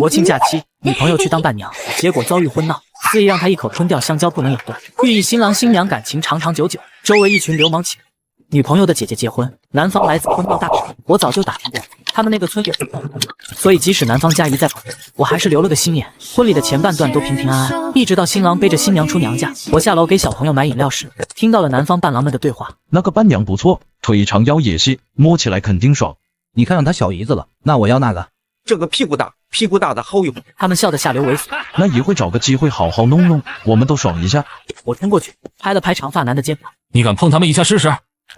国庆假期，女朋友去当伴娘，结果遭遇婚闹，司仪让她一口吞掉香蕉不能咬断，寓意新郎新娘感情长长久久。周围一群流氓起哄。女朋友的姐姐结婚，男方来自婚闹大省，我早就打听过，他们那个村也所以即使男方家一再跑，我还是留了个心眼。婚礼的前半段都平平安安，一直到新郎背着新娘出娘家，我下楼给小朋友买饮料时，听到了男方伴郎们的对话。那个伴娘不错，腿长腰也细，摸起来肯定爽。你看上他小姨子了，那我要那个。这个屁股大的齁用。他们笑得下流猥琐。那一会找个机会好好弄弄，我们都爽一下。我冲过去拍了拍长发男的肩膀，你敢碰他们一下试试？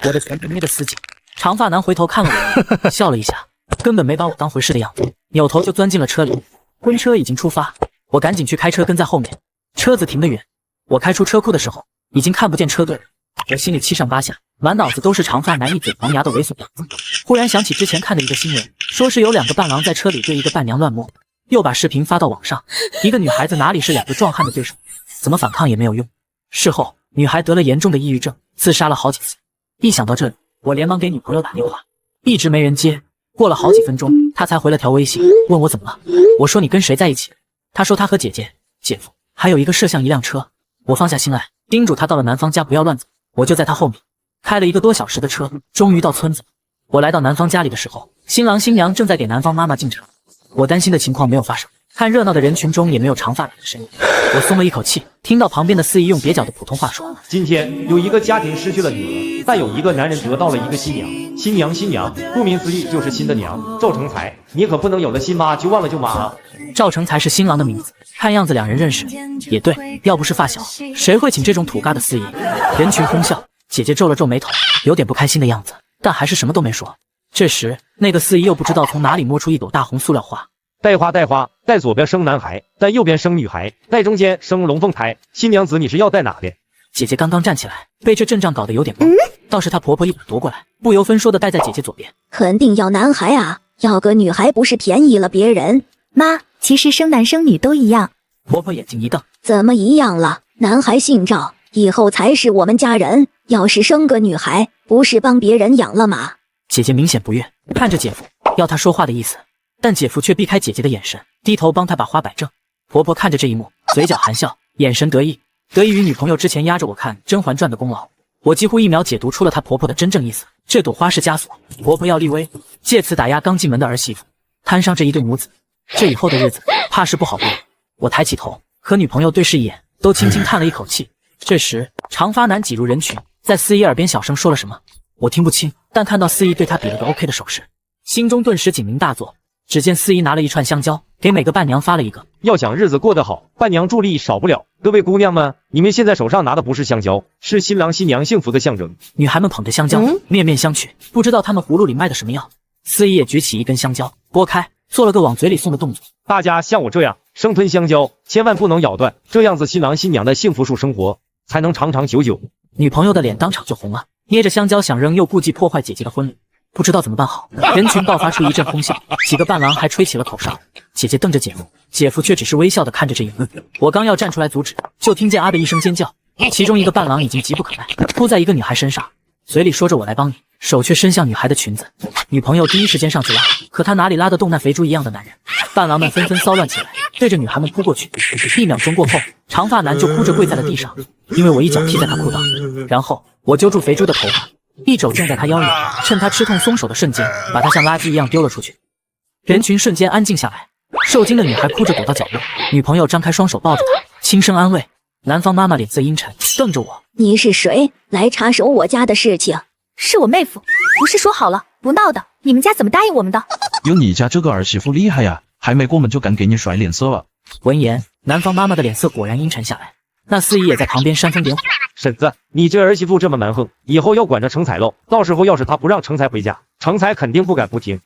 我的拳头捏得死紧。长发男回头看了我一眼，笑了一下，根本没把我当回事的样子，扭头就钻进了车里。婚车已经出发，我赶紧去开车跟在后面。车子停得远，我开出车库的时候，已经看不见车队了。我心里七上八下，满脑子都是长发男一嘴黄牙的猥琐样子。忽然想起之前看的一个新闻，说是有2个伴郎在车里对一个伴娘乱摸，又把视频发到网上。一个女孩子哪里是2个壮汉的对手，怎么反抗也没有用。事后，女孩得了严重的抑郁症，自杀了好几次。一想到这里，我连忙给女朋友打电话，一直没人接。过了好几分钟，她才回了条微信，问我怎么了。我说你跟谁在一起？她说她和姐姐、姐夫还有一个摄像一辆车。我放下心来，叮嘱她到了男方家不要乱走。我就在她后面开了1个多小时的车，终于到村子。我来到男方家里的时候，新郎新娘正在给男方妈妈敬茶。我担心的情况没有发生，看热闹的人群中也没有长发男的身影。我松了一口气，听到旁边的司仪用蹩脚的普通话说：今天有一个家庭失去了女儿，但有一个男人得到了一个新娘。新娘，顾名思义就是新的娘。赵成才，你可不能有了新妈就忘了旧妈啊。赵成才是新郎的名字，看样子2人认识。也对，要不是发小，谁会请这种土嘎的司仪？人群哄笑，姐姐皱了皱眉头，有点不开心的样子，但还是什么都没说。这时，那个司仪又不知道从哪里摸出一朵大红塑料花。带花，带左边生男孩，带右边生女孩，带中间生龙凤胎。新娘子你是要带哪的？姐姐刚刚站起来，被这阵仗搞得有点懵。倒是她婆婆一把夺过来，不由分说的带在姐姐左边。肯定要男孩啊，要个女孩不是便宜了别人？妈，其实生男生女都一样。婆婆眼睛一瞪，怎么一样了？男孩姓赵，以后才是我们家人。要是生个女孩，不是帮别人养了吗？姐姐明显不悦，看着姐夫，要他说话的意思。但姐夫却避开姐姐的眼神，低头帮她把花摆正。婆婆看着这一幕，嘴角含笑，眼神得意于女朋友之前压着我看《甄嬛传》的功劳。我几乎1秒解读出了她婆婆的真正意思，这朵花是枷锁，婆婆要立威，借此打压刚进门的儿媳妇。摊上这一对母子，这以后的日子怕是不好过。我抬起头和女朋友对视一眼，都轻轻叹了一口气。这时，长发男挤入人群，在司仪耳边小声说了什么，我听不清，但看到司仪对他比了个 OK 的手势，心中顿时警铃大作。只见司仪拿了一串香蕉，给每个伴娘发了一个。要想日子过得好，伴娘助力少不了。各位姑娘们，你们现在手上拿的不是香蕉，是新郎新娘幸福的象征。女孩们捧着香蕉，面面相觑，不知道他们葫芦里卖的什么药。司仪也举起一根香蕉，剥开，做了个往嘴里送的动作。大家像我这样生吞香蕉，千万不能咬断，这样子新郎新娘的幸福树生活才能长长久久。女朋友的脸当场就红了，捏着香蕉想扔，又顾忌破坏姐姐的婚礼。不知道怎么办好，人群爆发出一阵哄笑，几个伴郎还吹起了口哨。姐姐瞪着姐夫，姐夫却只是微笑地看着这一幕。我刚要站出来阻止，就听见啊的一声尖叫，其中一个伴郎已经急不可耐，扑在一个女孩身上，嘴里说着我来帮你，手却伸向女孩的裙子。女朋友第一时间上去拉，可她哪里拉得动那肥猪一样的男人？伴郎们纷纷骚乱起来，对着女孩们扑过去。1秒钟过后，长发男就哭着跪在了地上，因为我一脚踢在他裤裆，然后我揪住肥猪的头发，一肘正在他腰里，趁他吃痛松手的瞬间，把他像垃圾一样丢了出去。人群瞬间安静下来，受惊的女孩哭着躲到角落，女朋友张开双手抱着她，轻声安慰。男方妈妈脸色阴沉，瞪着我：你是谁？来插手我家的事情？是我妹夫，不是说好了不闹的？你们家怎么答应我们的？有你家这个儿媳妇厉害呀，还没过门就敢给你甩脸色了。闻言，男方妈妈的脸色果然阴沉下来，那司仪也在旁边煽风点火。婶子，你这儿媳妇这么蛮横，以后要管着成才喽。到时候要是她不让成才回家，成才肯定不敢不听。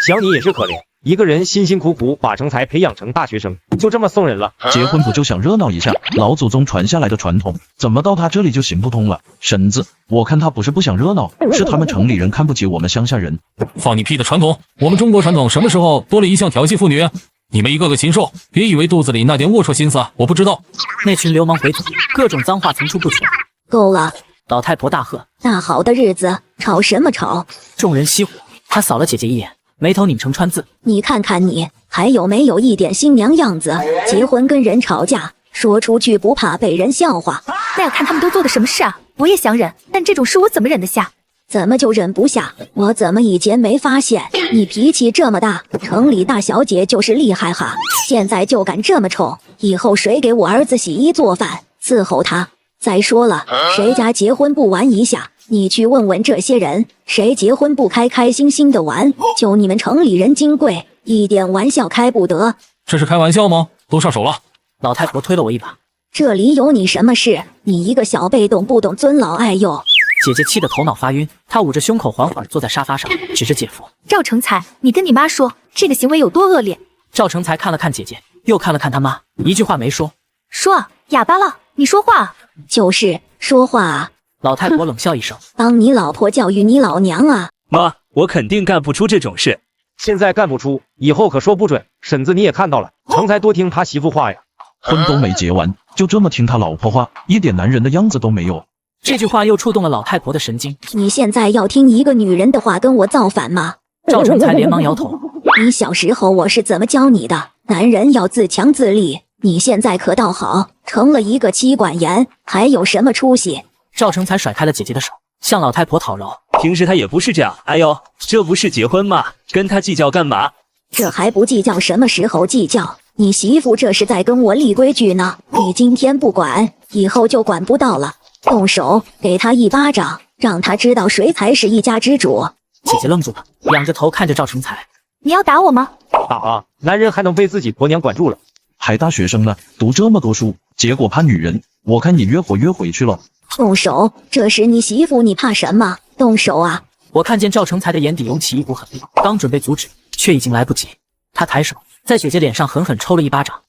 想你也是可怜，一个人辛辛苦苦把成才培养成大学生，就这么送人了。结婚不就想热闹一下，老祖宗传下来的传统，怎么到他这里就行不通了？婶子，我看他不是不想热闹，是他们城里人看不起我们乡下人。放你屁的传统！我们中国传统什么时候多了一项调戏妇女？你们一个个禽兽，别以为肚子里那点龌龊心思我不知道。那群流氓回嘴，各种脏话层出不穷。够了！老太婆大喝：大好的日子，吵什么吵？众人熄火。他扫了姐姐一眼，眉头拧成川字。你看看你，还有没有一点新娘样子？结婚跟人吵架，说出去不怕被人笑话？那要看他们都做的什么事啊！我也想忍，但这种事我怎么忍得下？怎么就忍不下？我怎么以前没发现？你脾气这么大，城里大小姐就是厉害哈！现在就敢这么冲，以后谁给我儿子洗衣做饭，伺候他？再说了，谁家结婚不玩一下？你去问问这些人，谁结婚不开开心心的玩？就你们城里人金贵，一点玩笑开不得。这是开玩笑吗？都上手了！老太婆推了我一把。这里有你什么事？你一个小辈懂不懂尊老爱幼？姐姐气得头脑发晕，她捂着胸口，缓缓坐在沙发上，指着姐夫。赵成才，你跟你妈说，这个行为有多恶劣？赵成才看了看姐姐，又看了看他妈，一句话没说。说啊，哑巴了，你说话啊！就是说话啊！老太婆冷笑一声，帮你老婆教育你老娘啊！妈，我肯定干不出这种事。现在干不出，以后可说不准。婶子你也看到了，成才多听他媳妇话呀。婚都没结完，就这么听他老婆话，一点男人的样子都没有。这句话又触动了老太婆的神经。你现在要听一个女人的话跟我造反吗？赵成才连忙摇头。你小时候我是怎么教你的？男人要自强自立。你现在可倒好，成了一个妻管严，还有什么出息？赵成才甩开了姐姐的手，向老太婆讨饶。平时他也不是这样。哎呦，这不是结婚吗？跟他计较干嘛？这还不计较，什么时候计较？你媳妇这是在跟我立规矩呢。你今天不管，以后就管不到了。动手，给他一巴掌，让他知道谁才是一家之主。姐姐愣住了，仰着头看着赵成才。你要打我吗？打啊！男人还能被自己婆娘管住了？还大学生呢，读这么多书，结果怕女人。我看你越活越回去了。动手！这是你媳妇，你怕什么？动手啊！我看见赵成才的眼底涌起一股狠意，刚准备阻止，却已经来不及。他抬手在姐姐脸上狠狠抽了一巴掌，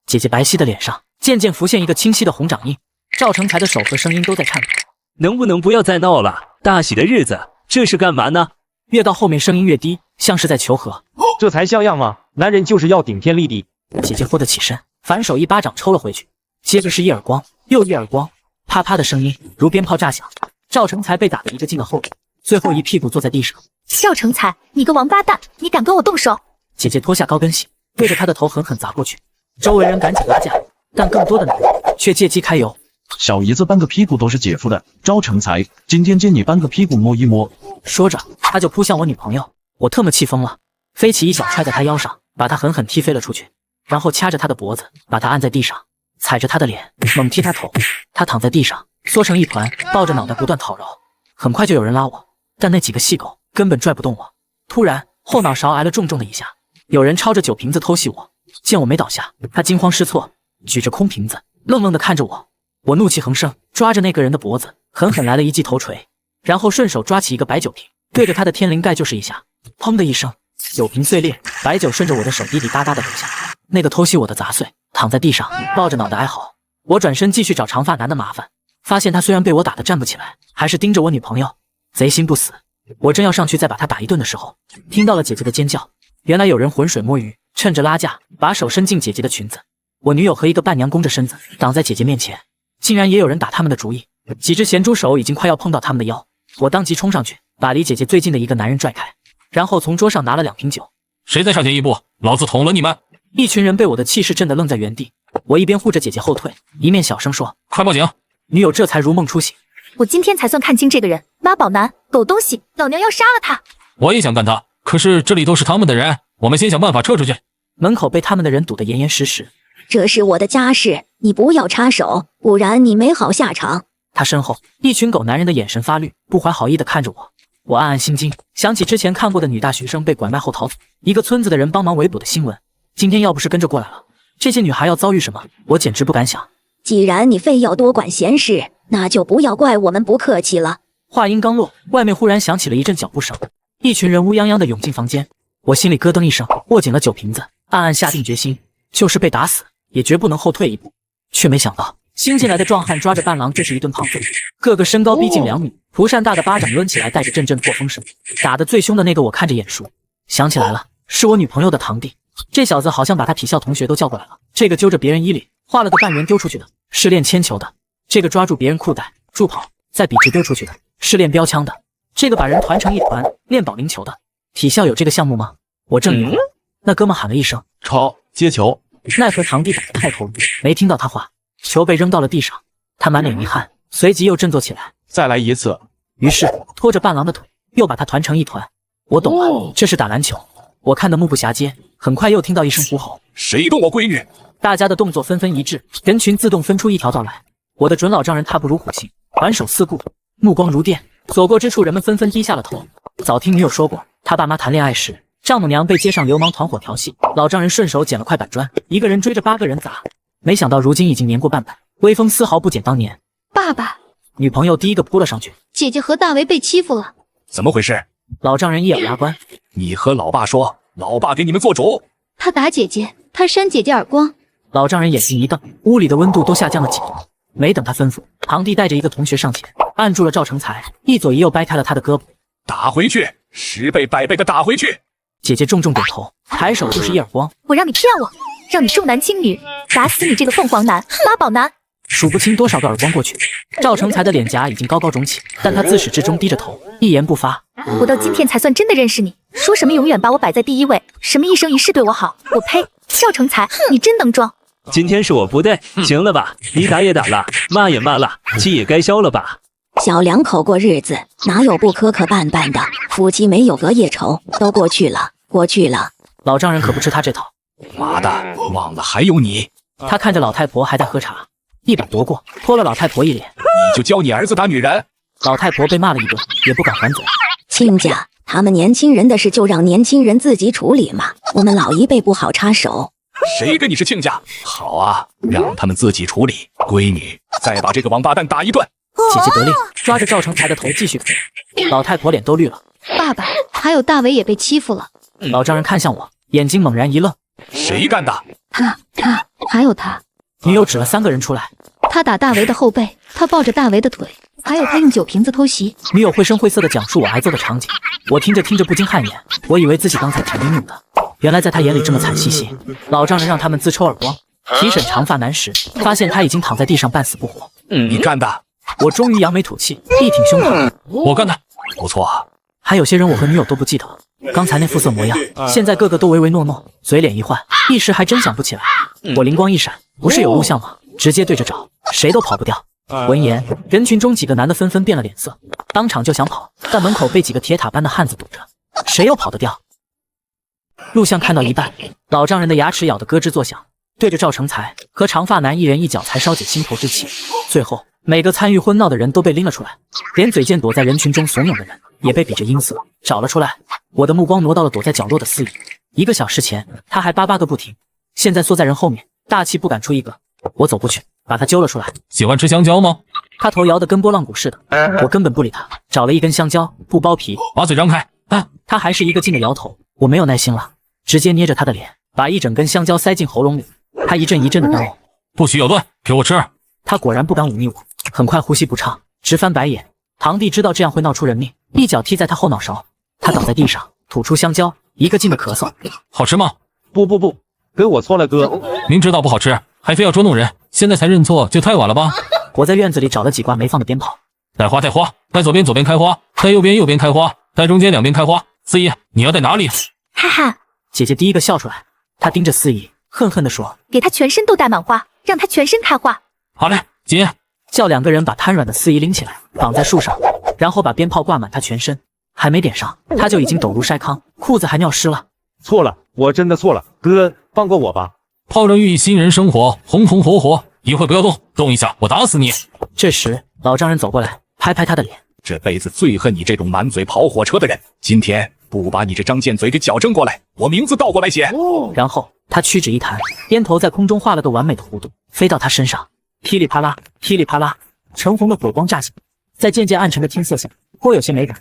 姐姐白皙的脸上渐渐浮现一个清晰的红掌印。赵成才的手和声音都在颤抖。能不能不要再闹了？大喜的日子，这是干嘛呢？越到后面声音越低，像是在求和。这才像样吗？男人就是要顶天立地。姐姐豁得起身，反手一巴掌抽了回去，接着是一耳光，又一耳光，啪啪的声音如鞭炮炸响。赵成才被打得一个劲的后退，最后一屁股坐在地上。赵成才，你个王八蛋，你敢跟我动手？姐姐脱下高跟鞋，对着他的头狠狠砸过去。周围人赶紧拉架，但更多的男人却借机揩油。小姨子半个屁股都是姐夫的，赵成才，今天见你半个屁股摸一摸。说着，他就扑向我女朋友，我特么气疯了，飞起一脚踹在她腰上，把她狠狠踢飞了出去，然后掐着她的脖子，把她按在地上，踩着她的脸，猛踢她头。她躺在地上，缩成一团，抱着脑袋不断讨饶。很快就有人拉我，但那几个细狗根本拽不动我。突然，后脑勺挨了重重的一下，有人抄着酒瓶子偷袭我。见我没倒下，他惊慌失措，举着空瓶子，愣愣地看着我。我怒气横生，抓着那个人的脖子，狠狠来了一记头锤，然后顺手抓起一个白酒瓶，对着他的天灵盖就是一下，砰的一声，酒瓶碎裂，白酒顺着我的手滴滴答答的流下。那个偷袭我的砸碎，躺在地上，抱着脑袋哀嚎。我转身继续找长发男的麻烦，发现他虽然被我打得站不起来，还是盯着我女朋友，贼心不死。我正要上去再把他打一顿的时候，听到了姐姐的尖叫。原来有人浑水摸鱼，趁着拉架，把手伸进姐姐的裙子。我女友和一个伴娘弓着身子挡在姐姐面前，竟然也有人打他们的主意。几只咸猪手已经快要碰到他们的腰，我当即冲上去，把离姐姐最近的一个男人拽开，然后从桌上拿了2瓶酒。谁再上前一步，老子捅了你们！一群人被我的气势震得愣在原地。我一边护着姐姐后退，一面小声说：“快报警！”女友这才如梦初醒。我今天才算看清这个人，妈宝男，狗东西，老娘要杀了他！我也想干他，可是这里都是他们的人，我们先想办法撤出去。门口被他们的人堵得严严实实。这是我的家事，你不要插手，不然你没好下场。他身后一群狗男人的眼神发绿，不怀好意地看着我。我暗暗心惊，想起之前看过的女大学生被拐卖后逃走，一个村子的人帮忙围捕的新闻。今天要不是跟着过来了，这些女孩要遭遇什么，我简直不敢想。既然你非要多管闲事，那就不要怪我们不客气了。话音刚落，外面忽然响起了一阵脚步声，一群人乌泱泱地涌进房间。我心里咯噔一声，握紧了酒瓶子，暗暗下定决心，就是被打死也绝不能后退一步。却没想到新进来的壮汉抓着伴郎就是一顿胖揍，个个身高逼近2米，蒲扇大的巴掌抡起来带着阵阵破风声。打得最凶的那个我看着眼熟，想起来了，是我女朋友的堂弟。这小子好像把他体校同学都叫过来了，这个揪着别人衣领画了个半圆丢出去的，是练铅球的；这个抓住别人裤带助跑再笔直丢出去的，是练标枪的；这个把人团成一团练保龄球的。体校有这个项目吗？我正疑惑，那哥们喊了一声超接球，奈何堂弟打得太投入，没听到他话，球被扔到了地上。他满脸遗憾，随即又振作起来，再来一次。于是拖着伴郎的腿，又把他团成一团。我懂了，这是打篮球。我看得目不暇接，很快又听到一声呼吼：“谁动我闺女？”大家的动作纷纷一致，人群自动分出一条道来。我的准老丈人踏步如虎行，环手四顾，目光如电，所过之处，人们纷纷低下了头。早听女友说过，他爸妈谈恋爱时，丈母娘被街上流氓团伙调戏，老丈人顺手捡了块板砖，一个人追着8个人砸。没想到如今已经年过半百，威风丝毫不减当年。爸爸，女朋友第一个扑了上去，姐姐和大为被欺负了。怎么回事？老丈人一咬牙关：“你和老爸说，老爸给你们做主。”他打姐姐，他扇姐姐耳光。老丈人眼睛一瞪，屋里的温度都下降了几度。没等他吩咐，堂弟带着一个同学上前，按住了赵成才，一左一右掰开了他的胳膊，打回去，10倍100倍的打回去。姐姐重重点头，抬手就是一耳光。我让你骗我，让你重男轻女，打死你这个凤凰男、妈宝男！数不清多少个耳光过去，赵成才的脸颊已经高高肿起，但他自始至终低着头，一言不发。我到今天才算真的认识你，说什么永远把我摆在第一位，什么一生一世对我好，我呸！赵成才，你真能装！今天是我不对，行了吧？你打也打了，骂也骂了，气也该消了吧？小两口过日子，哪有不磕磕绊绊的？夫妻没有隔夜仇，都过去了，过去了。老丈人可不吃他这套。妈的，忘了还有你！他看着老太婆还在喝茶，一把夺过，泼了老太婆一脸。你就教你儿子打女人？老太婆被骂了一顿，也不敢还嘴。亲家，他们年轻人的事就让年轻人自己处理嘛，我们老一辈不好插手。谁跟你是亲家？好啊，让他们自己处理。闺女，再把这个王八蛋打一顿。姐姐得令，抓着赵成才的头继续啃。老太婆脸都绿了。爸爸，还有大为也被欺负了。老丈人看向我，眼睛猛然一愣。谁干的？他，还有他。女友指了3个人出来。他打大为的后背，他抱着大为的腿，还有他用酒瓶子偷袭。女友绘声绘色地讲述我挨揍的场景，我听着不禁汗颜。我以为自己刚才挺英勇的，原来在他眼里这么惨兮兮。老丈人让他们自抽耳光，提审长发男时，发现他已经躺在地上半死不活。你干的？我终于扬眉吐气，力挺胸膛。我干的，不错。还有些人我和女友都不记得，刚才那肤色模样，现在个个都唯唯诺诺，嘴脸一换，一时还真想不起来。我灵光一闪，不是有录像吗？直接对着找，谁都跑不掉。闻言，人群中几个男的纷纷变了脸色，当场就想跑，但门口被几个铁塔般的汉子堵着，谁又跑得掉？录像看到一半，老丈人的牙齿咬得咯吱作响，对着赵成才和长发男一人一脚才稍解心头之气。最后，每个参与婚闹的人都被拎了出来，连嘴贱躲在人群中怂恿的人也被比着音色找了出来。我的目光挪到了躲在角落的司仪，1个小时前他还巴巴个不停，现在缩在人后面，大气不敢出一个。我走过去，把他揪了出来。喜欢吃香蕉吗？他头摇得跟拨浪鼓似的，我根本不理他，找了一根香蕉，不剥皮。把嘴张开。他还是一个劲的摇头。我没有耐心了，直接捏着他的脸，把一整根香蕉塞进喉咙里。他一阵一阵的干呕。不许咬断，给我吃。他果然不敢忤逆我，很快呼吸不畅，直翻白眼。堂弟知道这样会闹出人命，一脚踢在他后脑勺，他倒在地上，吐出香蕉，一个劲的咳嗽。好吃吗？不，跟我错了哥。明知道不好吃，还非要捉弄人，现在才认错就太晚了吧？我在院子里找了几挂没放的鞭炮，带花，带左边开花，带右边开花，带中间2边开花。司仪，你要带哪里？哈哈，姐姐第一个笑出来，她盯着司仪，恨恨地说：“给他全身都带满花，让他全身开花。”好嘞，紧。叫2个人把瘫软的司仪拎起来，绑在树上，然后把鞭炮挂满他全身。还没点上，他就已经抖如筛糠，裤子还尿湿了。错了，我真的错了，哥，放过我吧。炮仗寓意新人生活，红红火火，一会不要动，动一下我打死你。这时老丈人走过来，拍拍他的脸，这辈子最恨你这种满嘴跑火车的人，今天不把你这张贱嘴给矫正过来，我名字倒过来写。然后他屈指一弹，鞭头在空中画了个完美的弧度，飞到他身上，噼里啪啦，噼里啪啦，橙红的火光乍现，在渐渐暗沉的天色下，颇有些美感。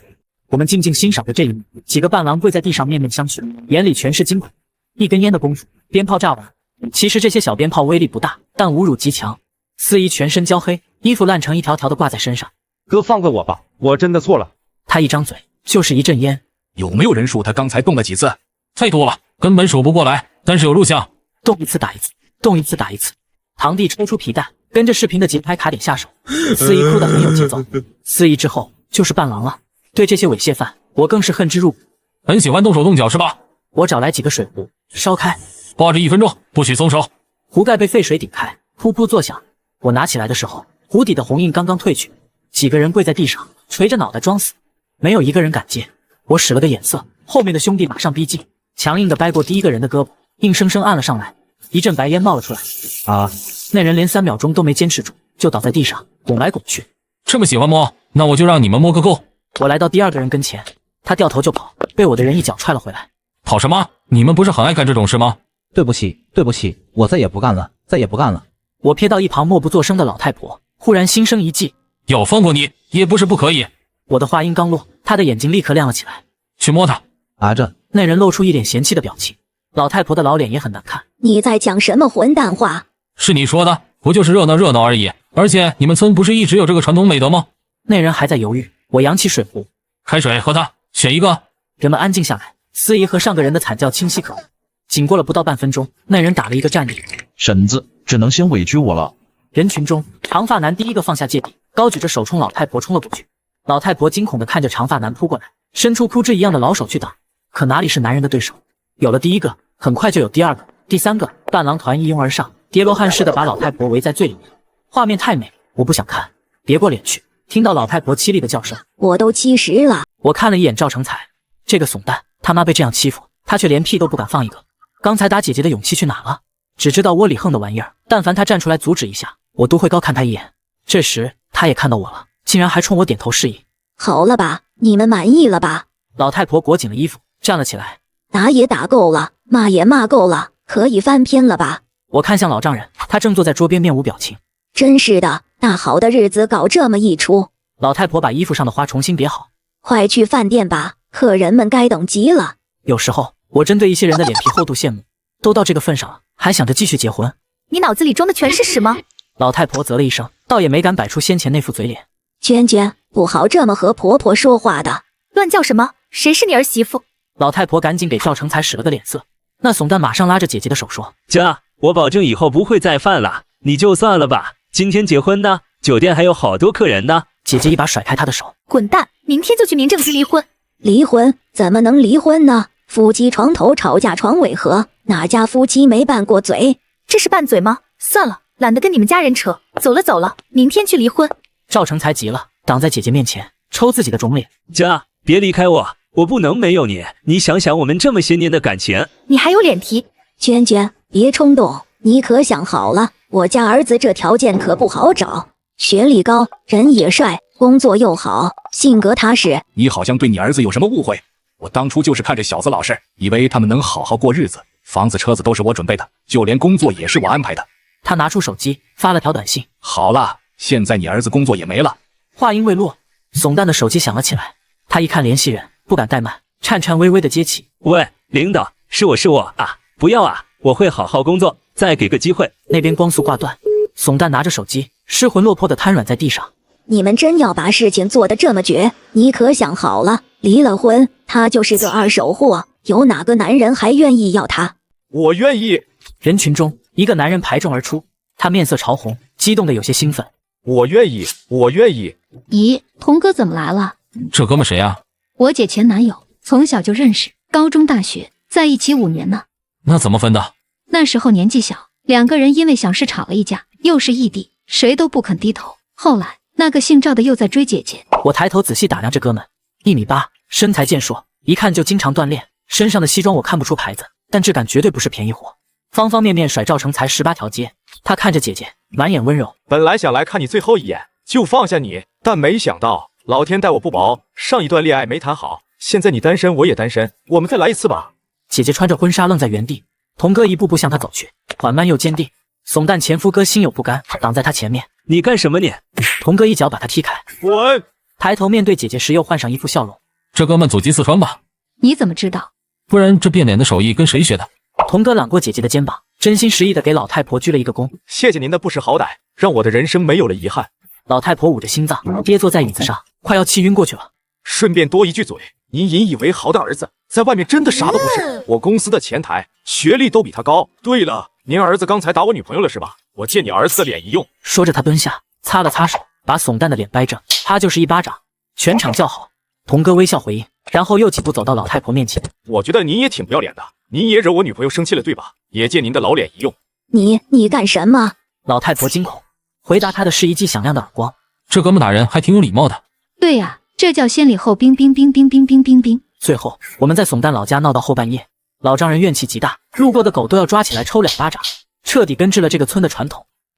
我们静静欣赏着这一幕，几个伴郎跪在地上面面相觑，眼里全是惊恐。一根烟的功夫，鞭炮炸完。其实这些小鞭炮威力不大，但侮辱极强。司仪全身焦黑，衣服烂成一条条的挂在身上。哥，放过我吧，我真的错了。他一张嘴就是一阵烟。有没有人数他刚才动了几次？太多了，根本数不过来，但是有录像。动一次打一次，动一次打一次。堂弟抽出皮带，跟着视频的节拍卡点下手。司仪哭得很有节奏。司仪之后就是伴郎了。对这些猥亵犯，我更是恨之入骨。很喜欢动手动脚是吧？我找来几个水壶，烧开，抱着1分钟，不许松手。壶盖被沸水顶开，噗噗作响。我拿起来的时候，壶底的红印刚刚褪去，几个人跪在地上，垂着脑袋装死，没有一个人敢接。我使了个眼色，后面的兄弟马上逼近，强硬地掰过第一个人的胳膊，硬生生按了上来，一阵白烟冒了出来。啊！那人连3秒钟都没坚持住，就倒在地上滚来滚去。这么喜欢摸，那我就让你们摸个够。我来到第二个人跟前，他掉头就跑，被我的人一脚踹了回来。跑什么？你们不是很爱干这种事吗？对不起，对不起，我再也不干了，再也不干了。我瞥到一旁默不作声的老太婆，忽然心生一计，要放过你也不是不可以。我的话音刚落，他的眼睛立刻亮了起来。去摸他。啊，这那人露出一脸嫌弃的表情，老太婆的老脸也很难看。你在讲什么混蛋话？是你说的，不就是热闹热闹而已。而且你们村不是一直有这个传统美德吗？那人还在犹豫，我扬起水壶，开水喝它，选一个。人们安静下来，司仪和上个人的惨叫清晰可闻。仅过了不到半分钟，那人打了一个战栗。婶子，只能先委屈我了。人群中，长发男第一个放下芥蒂，高举着手冲老太婆冲了过去。老太婆惊恐地看着长发男扑过来，伸出枯枝一样的老手去挡，可哪里是男人的对手？有了第一个，很快就有第二个、第三个，伴郎团一拥而上，叠罗汉似的把老太婆围在最里面。画面太美，我不想看，别过脸去。听到老太婆凄厉的叫声，我都70了。我看了一眼赵成才，这个怂蛋，他妈被这样欺负，他却连屁都不敢放一个。刚才打姐姐的勇气去哪了？只知道窝里横的玩意儿，但凡他站出来阻止一下，我都会高看他一眼。这时他也看到我了，竟然还冲我点头示意。好了吧，你们满意了吧？老太婆裹紧了衣服，站了起来。打也打够了，骂也骂够了，可以翻篇了吧？我看向老丈人，他正坐在桌边面无表情。真是的，大好的日子搞这么一出。老太婆把衣服上的花重新别好。快去饭店吧，客人们该等急了。有时候我真对一些人的脸皮厚度羡慕，都到这个份上了，还想着继续结婚。你脑子里装的全是屎吗？老太婆啧了一声，倒也没敢摆出先前那副嘴脸。娟娟，不好这么和婆婆说话的。乱叫什么？谁是你儿媳妇？老太婆赶紧给赵成才使了个脸色。那怂蛋马上拉着姐姐的手说：姐，我保证以后不会再犯了，你就算了吧。今天结婚呢，酒店还有好多客人呢。姐姐一把甩开他的手，滚蛋！明天就去民政局离婚。离婚？怎么能离婚呢？夫妻床头吵架床尾和，哪家夫妻没拌过嘴？这是拌嘴吗？算了，懒得跟你们家人扯，走了走了，明天去离婚。赵成才急了，挡在姐姐面前，抽自己的肿脸。姐，别离开我，我不能没有你。你想想我们这么些年的感情。你还有脸提？娟娟，别冲动，你可想好了，我家儿子这条件可不好找，学历高，人也帅，工作又好，性格踏实。你好像对你儿子有什么误会？我当初就是看着小子老实，以为他们能好好过日子，房子车子都是我准备的，就连工作也是我安排的。他拿出手机发了条短信。好了，现在你儿子工作也没了。话音未落，怂蛋的手机响了起来。他一看联系人，不敢怠慢，颤颤巍巍的接起。喂，领导，是我啊，不要啊，我会好好工作，再给个机会。那边光速挂断，怂蛋拿着手机，失魂落魄的瘫软在地上。你们真要把事情做得这么绝？你可想好了，离了婚，他就是个二手货，有哪个男人还愿意要他？我愿意。人群中，一个男人排众而出，他面色潮红，激动的有些兴奋。我愿意，我愿意。咦，童哥怎么来了？这哥们谁啊？我姐前男友，从小就认识，高中大学在一起5年呢。那怎么分的？那时候年纪小，2个人因为小事吵了一架，又是异地，谁都不肯低头。后来那个姓赵的又在追姐姐。我抬头仔细打量这哥们，1米8，身材健硕，一看就经常锻炼，身上的西装我看不出牌子，但质感绝对不是便宜货，方方面面甩赵成才18条街。他看着姐姐，满眼温柔。本来想来看你最后一眼，就放下你，但没想到老天待我不薄，上一段恋爱没谈好，现在你单身我也单身，我们再来一次吧。姐姐穿着婚纱愣在原地，童哥一步步向她走去，缓慢又坚定。怂蛋前夫哥心有不甘，挡在他前面。你干什么你？童哥一脚把他踢开。滚！抬头面对姐姐时又换上一副笑容。这哥们祖籍四川吧？你怎么知道？不然这变脸的手艺跟谁学的？童哥揽过姐姐的肩膀，真心实意的给老太婆鞠了一个躬。谢谢您的不识好歹，让我的人生没有了遗憾。老太婆捂着心脏，跌坐在椅子上，快要气晕过去了。顺便多一句嘴，您引以为豪的儿子，在外面真的啥都不是。我公司的前台，学历都比他高。对了，您儿子刚才打我女朋友了是吧？我借你儿子的脸一用。说着他蹲下，擦了擦手，把怂蛋的脸掰正，他就是一巴掌。全场叫好。童哥微笑回应。然后又几步走到老太婆面前。我觉得你也挺不要脸的，你也惹我女朋友生气了对吧？也借您的老脸一用。你干什么？老太婆惊恐，回答他的是一记响亮的耳光。这哥们打人还挺有礼貌的。对呀，这叫先礼后兵，兵兵兵兵兵兵兵。最后，我们在怂蛋老家闹到后半夜，老丈人怨气极大，路过的狗都要抓起来抽2巴掌，彻底根治了这个村的传统。